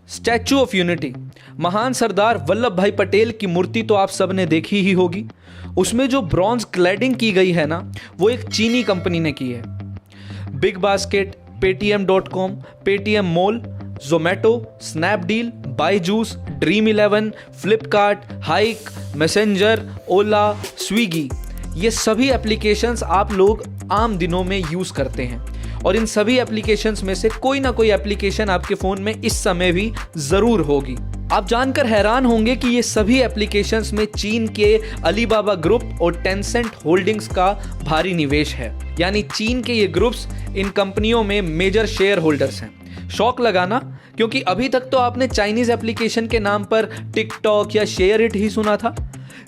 Statue of unity, महान सरदार वल्लभ भाई पटेल की मूर्ति तो आप सबने देखी ही होगी। उसमें जो ब्रॉन्ज क्लैडिंग की गई है ना, वो एक चीनी कंपनी ने की है। Big Basket, paytm.com, Paytm Mall, Zomato, Snapdeal, Byju's, Dream Eleven, Flipkart, Hike, Messenger, Ola, Swiggy, ये सभी एप्लीकेशंस आप लोग आम दिनों में यूज करते हैं और इन सभी एप्लीकेशंस में से कोई ना कोई एप्लीकेशन आपके फोन में इस समय भी जरूर होगी। आप जानकर हैरान होंगे कि ये सभी एप्लीकेशंस में चीन के अलीबाबा ग्रुप और टेंसेंट होल्डिंग्स का भारी निवेश है। यानी चीन के ये ग्रुप्स इन कंपनियों में मेजर शेयर होल्डर्स हैं। शौक लगाना, क्योंकि अभी तक तो आपने चाइनीज एप्लीकेशन के नाम पर टिकटॉक या शेयर इट ही सुना था।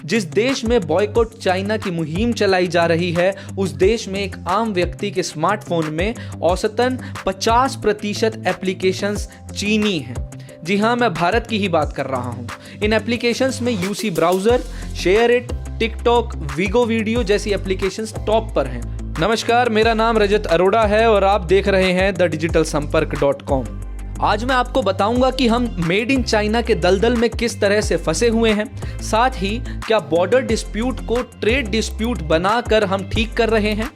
जिस देश में बॉयकॉट चाइना की मुहिम चलाई जा रही है, उस देश में एक आम व्यक्ति के स्मार्टफोन में औसतन 50% एप्लीकेशंस चीनी हैं। जी हाँ, मैं भारत की ही बात कर रहा हूँ। इन एप्लीकेशंस में UC browser, share it, TikTok, Vigo video जैसी एप्लीकेशंस टॉप पर हैं। नमस्कार, मेरा नाम रजत अरोड़ा है और आप देख रहे हैं thedigitalsampark.com। आज मैं आपको बताऊंगा कि हम मेड इन चाइना के दलदल में किस तरह से फंसे हुए हैं, साथ ही क्या बॉर्डर डिस्प्यूट को ट्रेड डिस्प्यूट बनाकर हम ठीक कर रहे हैं।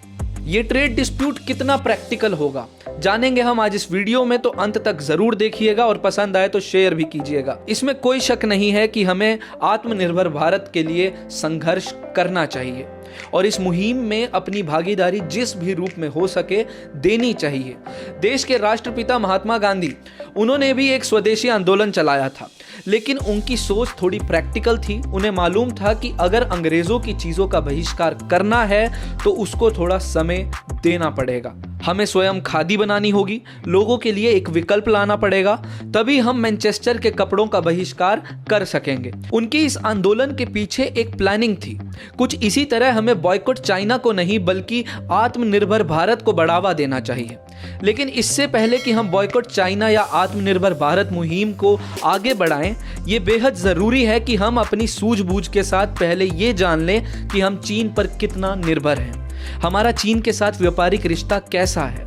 ये ट्रेड डिस्प्यूट कितना प्रैक्टिकल होगा जानेंगे हम आज इस वीडियो में, तो अंत तक जरूर देखिएगा और पसंद आए तो शेयर भी कीजिएगा। इसमें कोई शक नहीं है कि हमें आत्मनिर्भर भारत के लिए संघर्ष करना चाहिए और इस मुहिम में अपनी भागीदारी जिस भी रूप में हो सके देनी चाहिए। देश के राष्ट्रपिता महात्मा गांधी, उन्होंने भी एक स्वदेशी आंदोलन चलाया था, लेकिन उनकी सोच थोड़ी प्रैक्टिकल थी। उन्हें मालूम था कि अगर अंग्रेजों की चीजों का बहिष्कार करना है तो उसको थोड़ा समय देना पड़ेगा। हमें स्वयं खादी बनानी होगी, लोगों के लिए एक विकल्प लाना पड़ेगा, तभी हम मैनचेस्टर के कपड़ों का बहिष्कार कर सकेंगे। उनके इस आंदोलन के पीछे एक प्लानिंग थी। कुछ इसी तरह हमें बॉयकॉट चाइना को नहीं बल्कि आत्मनिर्भर भारत को बढ़ावा देना चाहिए। लेकिन इससे पहले कि हम बॉयकॉट चाइना या आत्मनिर्भर भारत मुहिम को आगे बढ़ाएं, ये बेहद जरूरी है कि हम अपनी सूझबूझ के साथ पहले ये जान लें कि हम चीन पर कितना निर्भर हैं। हमारा चीन के साथ व्यापारिक रिश्ता कैसा है,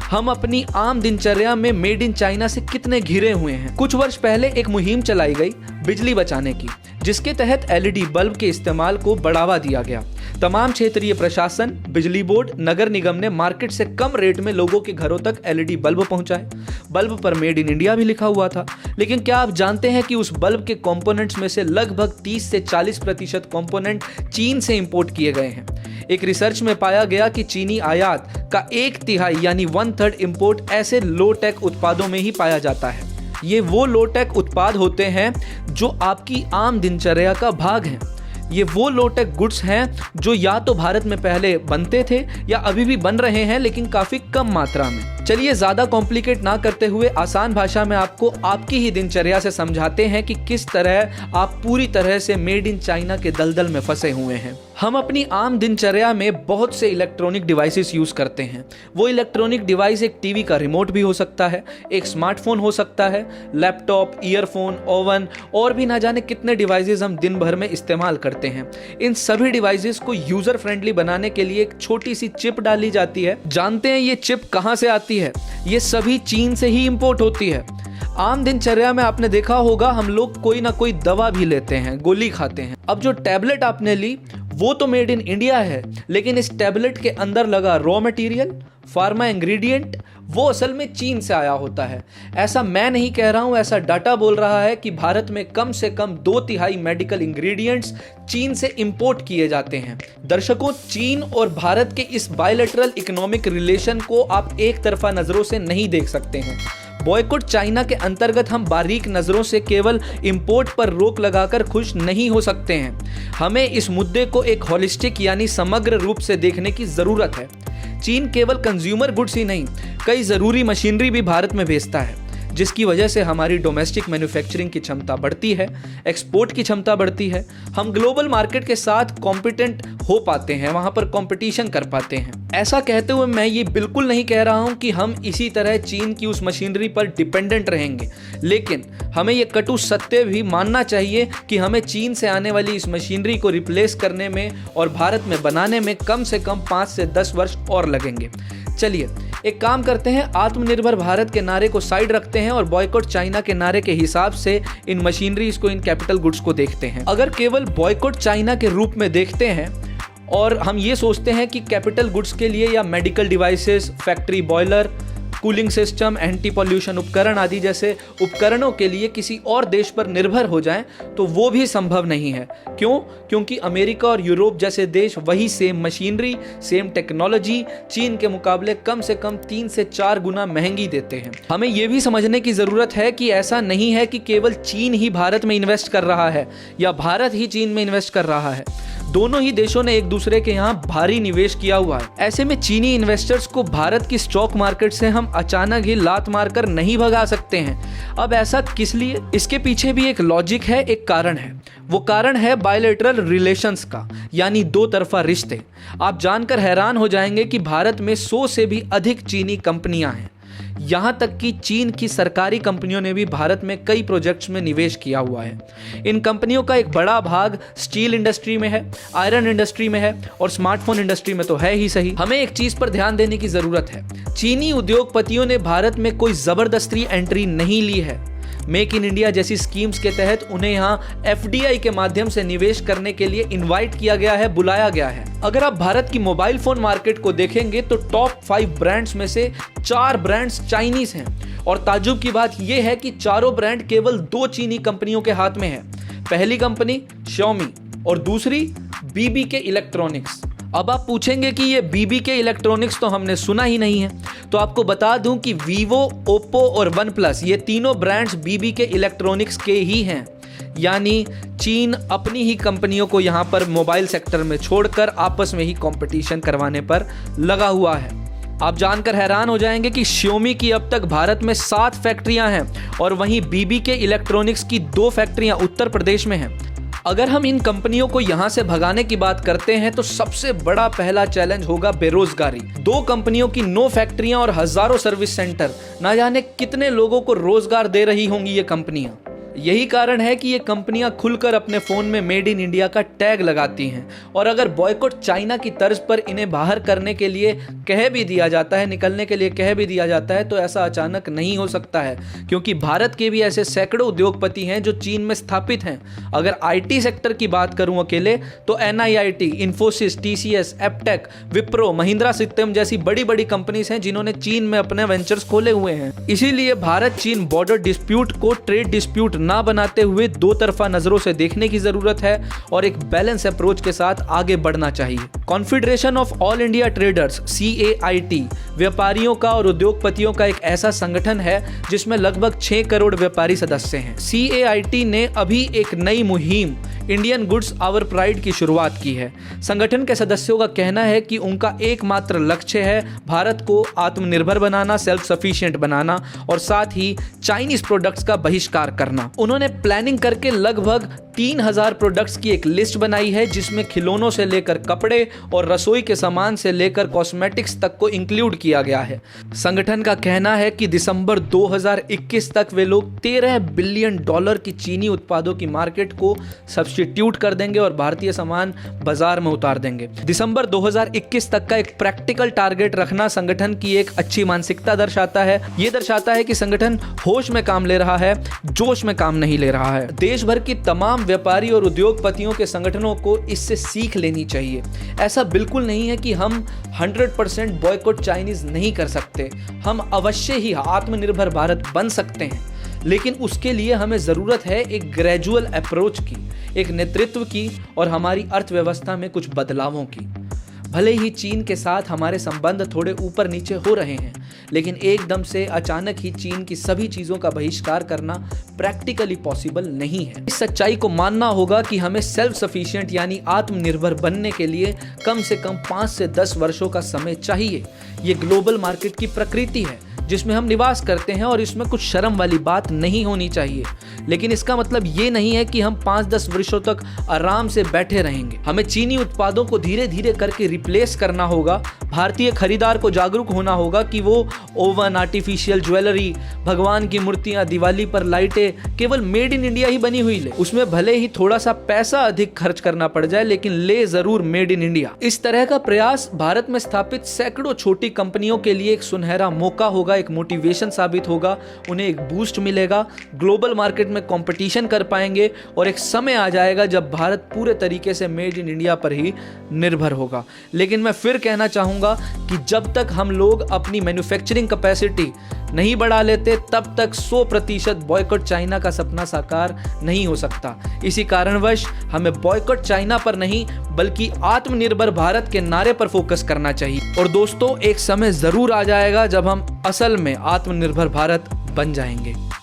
हम अपनी आम दिनचर्या में मेड इन चाइना से कितने घिरे हुए हैं। कुछ वर्ष पहले एक मुहिम चलाई गई बिजली बचाने की, जिसके तहत एलईडी बल्ब के इस्तेमाल को बढ़ावा दिया गया। तमाम क्षेत्रीय प्रशासन, बिजली बोर्ड, नगर निगम ने मार्केट से कम रेट में लोगों के घरों तक एलईडी बल्ब पहुंचाए। बल्ब पर मेड इन इंडिया भी लिखा हुआ था। लेकिन क्या आप जानते हैं कि उस बल्ब के कंपोनेंट्स में से लगभग 30 से 40% कंपोनेंट चीन से इंपोर्ट किए गए हैं। एक रिसर्च में पाया गया कि चीनी आयात का 1/3 यानी 1/3 इंपोर्ट ऐसे लो टेक उत्पादों में ही पाया जाता है। ये वो लो टेक उत्पाद होते हैं जो आपकी आम दिनचर्या का भाग हैं। ये वो लो टेक गुड्स हैं जो या तो भारत में पहले बनते थे या अभी भी बन रहे हैं, लेकिन काफी कम मात्रा में। चलिए ज्यादा कॉम्प्लिकेट ना करते हुए आसान भाषा में आपको आपकी ही दिनचर्या से समझाते हैं कि किस तरह आप पूरी तरह से मेड इन चाइना के दलदल में फंसे हुए हैं। हम अपनी आम दिनचर्या में बहुत से इलेक्ट्रॉनिक डिवाइसेस यूज करते हैं। वो इलेक्ट्रॉनिक डिवाइस एक टीवी का रिमोट भी हो सकता है, एक स्मार्टफोन हो सकता है, लैपटॉप, ईयरफोन, ओवन और भी ना जाने कितने डिवाइसेस हम दिन भर में इस्तेमाल करते हैं। इन सभी डिवाइसेस को यूजर फ्रेंडली बनाने के लिए एक छोटी सी चिप डाली जाती है। जानते हैं ये चिप कहां से आती है? ये सभी चीन से ही इंपोर्ट होती है। आम दिनचर्या में आपने देखा होगा हम लोग कोई ना कोई दवा भी लेते हैं, गोली खाते हैं। अब जो टैबलेट आपने ली वो तो मेड इन इंडिया है, लेकिन इस टैबलेट के अंदर लगा रॉ मटेरियल, फार्मा इंग्रेडिएंट, वो असल में चीन से आया होता है। ऐसा मैं नहीं कह रहा हूं, ऐसा डाटा बोल रहा है कि भारत में कम से कम 2/3 मेडिकल इंग्रेडिएंट्स चीन से इंपोर्ट किए जाते हैं। दर्शकों, चीन और भारत के इस बायलैटरल इकोनॉमिक रिलेशन को आप एक तरफा नजरों से नहीं देख सकते हैं। बॉयकॉट चाइना के अंतर्गत हम बारीक नजरों से केवल इंपोर्ट पर रोक लगाकर खुश नहीं हो सकते हैं। हमें इस मुद्दे को एक होलिस्टिक यानी समग्र रूप से देखने की जरूरत है। चीन केवल कंज्यूमर गुड्स ही नहीं, कई जरूरी मशीनरी भी भारत में भेजता है, जिसकी वजह से हमारी डोमेस्टिक मैन्युफैक्चरिंग की क्षमता बढ़ती है, एक्सपोर्ट की क्षमता बढ़ती है। हम ग्लोबल मार्केट के साथ कॉम्पिटेंट हो पाते हैं, वहां पर कंपटीशन कर पाते हैं। ऐसा कहते हुए मैं ये बिल्कुल नहीं कह रहा हूं कि हम इसी तरह चीन की उस मशीनरी पर डिपेंडेंट रहेंगे, लेकिन हमें ये कटु सत्य भी मानना चाहिए कि हमें चीन से आने वाली इस मशीनरी को रिप्लेस करने में और भारत में बनाने में कम से कम 5 से 10 वर्ष और लगेंगे। चलिए एक काम करते हैं, आत्मनिर्भर भारत के नारे को साइड रखते हैं और बॉयकॉट चाइना के नारे के हिसाब से इन मशीनरीज को, इन कैपिटल गुड्स को देखते हैं। अगर केवल बॉयकॉट चाइना के रूप में देखते हैं और हम ये सोचते हैं कि कैपिटल गुड्स के लिए या medical devices, factory boiler, cooling system, anti pollution उपकरण आदि जैसे उपकरणों के लिए किसी और देश पर निर्भर हो जाएं, तो वो भी संभव नहीं है। क्यों? क्योंकि अमेरिका और यूरोप जैसे देश वही सेम मशीनरी, सेम टेक्नोलॉजी चीन के मुकाबले कम से कम 3 से 4 गुना महंगी देते हैं। हमें यह भी समझने की जरूरत है कि ऐसा नहीं है कि केवल चीन ही भारत में इन्वेस्ट कर रहा है या भारत ही चीन में इन्वेस्ट कर रहा है। दोनों ही देशों ने एक दूसरे के यहाँ भारी निवेश किया हुआ है। ऐसे में चीनी इन्वेस्टर्स को भारत की स्टॉक मार्केट से हम अचानक ही लात मारकर नहीं भगा सकते हैं। अब ऐसा किस लिए? इसके पीछे भी एक लॉजिक है, एक कारण है। वो कारण है बायलैटरल रिलेशंस का, यानी दो तरफा रिश्ते। आप जानकर हैरान हो जाएंगे कि भारत में 100 से भी अधिक चीनी कंपनियां हैं। यहां तक कि चीन की सरकारी कंपनियों ने भी भारत में कई प्रोजेक्ट्स में निवेश किया हुआ है। इन कंपनियों का एक बड़ा भाग स्टील इंडस्ट्री में है, आयरन इंडस्ट्री में है और स्मार्टफोन इंडस्ट्री में तो है ही सही। हमें एक चीज पर ध्यान देने की जरूरत है, चीनी उद्योगपतियों ने भारत में कोई जबरदस्ती एंट्री नहीं ली है। मेक इन इंडिया जैसी स्कीम्स के तहत उन्हें यहाँ एफडीआई के माध्यम से निवेश करने के लिए इनवाइट किया गया है, बुलाया गया है। अगर आप भारत की मोबाइल फोन मार्केट को देखेंगे तो टॉप 5 ब्रांड्स में से 4 ब्रांड्स चाइनीज हैं और ताज्जुब की बात यह है कि चारों ब्रांड केवल 2 चीनी कंपनियों के हाथ में है। पहली कंपनी Xiaomi और दूसरी BBK इलेक्ट्रॉनिक्स। अब आप पूछेंगे कि ये BBK इलेक्ट्रॉनिक्स तो हमने सुना ही नहीं है, तो आपको बता दूं कि Vivo, Oppo और OnePlus ये तीनों ब्रांड्स BBK इलेक्ट्रॉनिक्स के ही हैं। यानी चीन अपनी ही कंपनियों को यहाँ पर मोबाइल सेक्टर में छोड़कर आपस में ही कंपटीशन करवाने पर लगा हुआ है। आप जानकर हैरान हो जाएंगे कि Xiaomi की अब तक भारत में 7 फैक्ट्रियां हैं और वहीं BBK इलेक्ट्रॉनिक्स की 2 फैक्ट्रियां उत्तर प्रदेश में हैं। अगर हम इन कंपनियों को यहां से भगाने की बात करते हैं तो सबसे बड़ा पहला चैलेंज होगा बेरोजगारी। 2 कंपनियों की 9 फैक्ट्रियां और हजारों सर्विस सेंटर, ना जाने कितने लोगों को रोजगार दे रही होंगी ये कंपनियां। यही कारण है कि ये कंपनियां खुलकर अपने फोन में मेड इन इंडिया का टैग लगाती हैं और अगर बॉयकॉट चाइना की तर्ज पर इन्हें बाहर करने के लिए कह भी दिया जाता है, निकलने के लिए कह भी दिया जाता है, तो ऐसा अचानक नहीं हो सकता है, क्योंकि भारत के भी ऐसे सैकड़ों उद्योगपति हैं जो चीन में स्थापित हैं। अगर आईटी सेक्टर की बात करूं अकेले तो NIIT, Infosys, TCS, Aptech, Wipro, Mahindra system जैसी बड़ी बड़ी कंपनीज हैं जिन्होंने चीन में अपने वेंचर्स खोले हुए हैं। इसीलिए भारत चीन बॉर्डर डिस्प्यूट को ट्रेड डिस्प्यूट ना बनाते हुए दो तरफा नजरों से देखने की जरूरत है और एक बैलेंस अप्रोच के साथ आगे बढ़ना चाहिए। Confederation of all India traders CAIT व्यापारियों का और उद्योगपतियों का एक ऐसा संगठन है जिसमें लगभग 6 करोड़ व्यापारी सदस्य हैं। CAIT ने अभी एक नई मुहिम इंडियन गुड्स आवर प्राइड की शुरुआत की है। संगठन के सदस्यों का कहना है कि उनका एकमात्र लक्ष्य है भारत को आत्मनिर्भर बनाना, सेल्फ सफिशिएंट बनाना और साथ ही चाइनीज प्रोडक्ट्स का बहिष्कार करना। उन्होंने प्लानिंग करके लगभग 3000 प्रोडक्ट्स की एक लिस्ट बनाई है जिसमें खिलौनों से लेकर कपड़े और रसोई के सामान से लेकर कॉस्मेटिक्स तक को इंक्लूड किया गया है। संगठन का कहना है कि दिसंबर 2021 तक वे लोग $13 बिलियन की चीनी उत्पादों की मार्केट को सब्स्टिट्यूट कर देंगे और भारतीय सामान बाजार में उतार देंगे। दिसंबर 2021 तक का एक प्रैक्टिकल टारगेट रखना संगठन की एक अच्छी मानसिकता दर्शाता है। ये दर्शाता है कि संगठन होश में काम ले रहा है, जोश में काम नहीं ले रहा है। देश भर की तमाम व्यापारी और उद्योगपतियों के संगठनों को इससे सीख लेनी चाहिए। ऐसा बिल्कुल नहीं है कि हम 100% बॉयकॉट चाइनीज नहीं कर सकते। हम अवश्य ही आत्मनिर्भर भारत बन सकते हैं, लेकिन उसके लिए हमें जरूरत है एक ग्रेजुअल अप्रोच की, एक नेतृत्व की और हमारी अर्थव्यवस्था में कुछ बदलावों की। भले ही चीन के साथ हमारे संबंध थोड़े ऊपर नीचे हो रहे हैं, लेकिन एकदम से अचानक ही चीन की सभी चीज़ों का बहिष्कार करना प्रैक्टिकली पॉसिबल नहीं है। इस सच्चाई को मानना होगा कि हमें सेल्फ सफिशिएंट यानी आत्मनिर्भर बनने के लिए कम से कम 5 से 10 वर्षों का समय चाहिए। ये ग्लोबल मार्केट की प्रकृति है जिसमें हम निवास करते हैं, और इसमें कुछ शर्म वाली बात नहीं होनी चाहिए। लेकिन इसका मतलब ये नहीं है कि हम 5-10 वर्षों तक आराम से बैठे रहेंगे। हमें चीनी उत्पादों को धीरे धीरे करके रिप्लेस करना होगा। भारतीय खरीदार को जागरूक होना होगा कि वो ओवन, आर्टिफिशियल ज्वेलरी, भगवान की मूर्तियां, दिवाली पर लाइटें केवल मेड इन इंडिया ही बनी हुई ले। उसमें भले ही थोड़ा सा पैसा अधिक खर्च करना पड़ जाए, लेकिन ले जरूर मेड इन इंडिया। इस तरह का प्रयास भारत में स्थापित सैकड़ों छोटी कंपनियों के लिए एक सुनहरा मौका होगा, एक मोटिवेशन साबित होगा। उन्हें एक बूस्ट मिलेगा, ग्लोबल मार्केट में कंपटीशन कर पाएंगे, और एक समय आ जाएगा जब भारत पूरे तरीके से मेड इन इंडिया पर ही निर्भर होगा। लेकिन मैं फिर कहना चाहूंगा कि जब तक हम लोग अपनी मैन्युफैक्चरिंग कैपेसिटी नहीं बढ़ा लेते, तब तक 100% बॉयकॉट चाइना का सपना साकार नहीं हो सकता। इसी कारणवश हमें बॉयकॉट चाइना पर नहीं, बल्कि आत्मनिर्भर भारत के नारे पर फोकस करना चाहिए। और दोस्तों, एक समय जरूर आ जाएगा जब हम असल में आत्मनिर्भर भारत बन जाएंगे।